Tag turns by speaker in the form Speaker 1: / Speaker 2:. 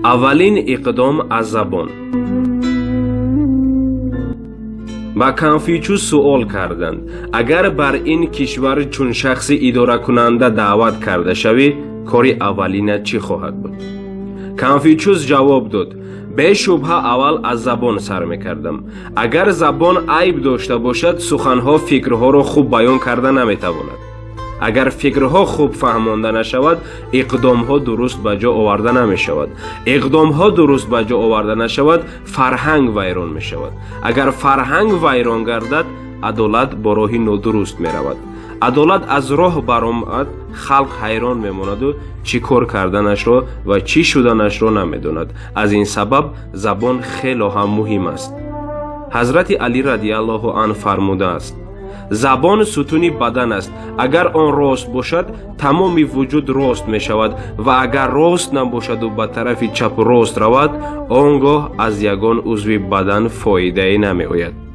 Speaker 1: اولین اقدام از زبان. با کنفوچیوس سوال کردند اگر بر این کشور چون شخص اداره کننده دعوت کرده شوی کاری اولینت چی خواهد بود؟ کنفوچیوس جواب داد به شبهه اول از زبان سر میکردم. اگر زبان عیب داشته باشد سخنها فکرها را خوب بیان کرده نمیتواند. اگر فکرها خوب فهمانده نشود اقدامها درست به جا آورده نمی شود. اقدامها درست به جا آورده نشود فرهنگ ویران می شود. اگر فرهنگ ویران گردد عدالت با راه نادرست می رود. عدالت از راه برآمد خلق حیران می ماند و چی کار کردنش را و چی شدنش را نمی داند. از این سبب زبان خیلی هم مهم است. حضرت علی رضی الله عنه فرموده است زبان ستون بدن است. اگر آن راست باشد تمام وجود راست می شود و اگر راست نباشد و به طرف چپ راست رود آنگاه از یگان عضو بدن فایده نمی آید.